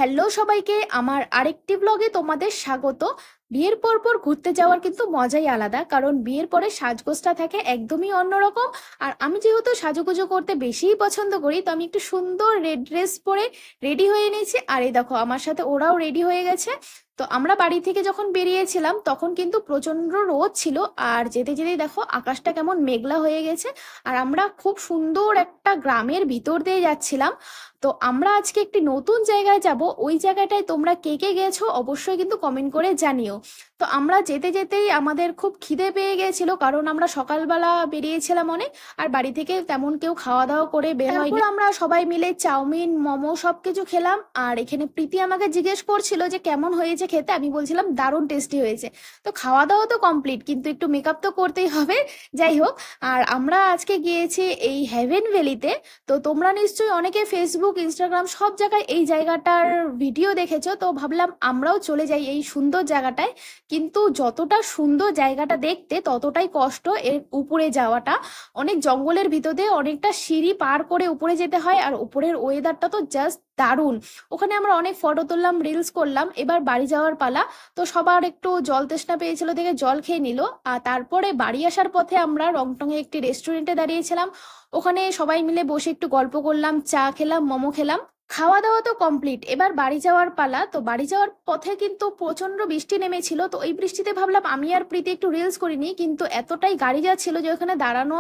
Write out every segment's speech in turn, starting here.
Hello সবাইকে, আমার আরেকটি ব্লগে তোমাদের স্বাগত। বিয়ের পর পর ঘুরতে যাওয়ার কিন্তু মজাই আলাদা, কারণ বিয়ের পরে সাজগোজটা থাকে একদমই অন্যরকম। আর আমি যেহেতু সাজুগুজু করতে বেশিই পছন্দ করি, তো আমি একটু সুন্দর রেড ড্রেস পরে রেডি হয়ে নিয়েছি। আর এই দেখো, আমার সাথে ওরাও রেডি হয়ে গেছে। তো আমরা বাড়ি থেকে যখন বেরিয়েছিলাম তখন কিন্তু প্রচন্ড রোদ ছিল, আর যেতে যেতেই দেখো আকাশটা কেমন মেঘলা হয়ে গেছে। আর আমরা খুব সুন্দর একটা গ্রামের ভিতর দিয়ে যাচ্ছিলাম। তো আমরা আজকে একটি নতুন জায়গায় যাব, ওই জায়গাটায় তোমরা কে কে গেছো অবশ্যই কিন্তু কমেন্ট করে জানিও। তো আমরা যেতে যেতেই আমাদের খুব খিদে পেয়ে গেছিল, কারণ আমরা সকালবেলা বেরিয়েছিলাম অনেক, আর বাড়ি থেকে তেমন কেউ খাওয়া দাওয়া করে বের হয়নি। তারপর আমরা সবাই মিলে চাউমিন মোমো সবকিছু খেলাম। আর এখানে প্রীতি আমাকে জিজ্ঞেস করছিল যে কেমন হয়েছে খেতে, আমি বলছিলাম দারুণ টেস্টি হয়েছে। তো খাওয়া দাওয়া তো কমপ্লিট, কিন্তু একটু মেকআপ তো করতেই হবে। যাই হোক, আর আমরা আজকে গিয়েছি এই হেভেন ভ্যালিতে। তো তোমরা নিশ্চয়ই অনেকে ফেসবুক ইনস্টাগ্রাম সব জায়গায় এই জায়গাটার ভিডিও দেখেছো, তো ভাবলাম আমরাও চলে যাই এই সুন্দর জায়গাটায়। কিন্তু যতটা সুন্দর জায়গাটা দেখতে, ততটাই কষ্ট এর উপরে যাওয়াটা। অনেক জঙ্গলের ভিতর দিয়ে অনেকটা সিঁড়ি পার করে উপরে যেতে হয়, আর উপরের ওয়েদারটা তো জাস্ট দারুণ। ওখানে আমরা অনেক ফটো তুললাম, রিলস করলাম। এবার বাড়ি যাওয়ার পালা। তো সবার একটু জল তেষ্টা পেয়েছিল দেখে জল খেয়ে নিল। আর তারপরে বাড়ি আসার পথে আমরা রংটংয়ে একটি রেস্টুরেন্টে দাঁড়িয়েছিলাম। ওখানে সবাই মিলে বসে একটু গল্প করলাম, চা খেলাম, মোমো খেলাম। খাওয়া দাওয়া তো কমপ্লিট, এবার বাড়ি যাওয়ার পালা। তো বাড়ি যাওয়ার পথে কিন্তু প্রচন্ড বৃষ্টি নেমেছিল। তো এই বৃষ্টিতে ভাবলাম আমি আর প্রীতি একটু রিলস করিনি, কিন্তু এতটাই গাড়ি যাচ্ছিল যে ওখানে দাঁড়ানো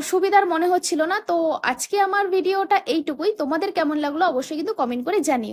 সুবিধার মনে হচ্ছিল না। তো আজকে আমার ভিডিওটা এইটুকুই। তোমাদের কেমন লাগলো অবশ্যই কিন্তু কমেন্ট করে জানিও।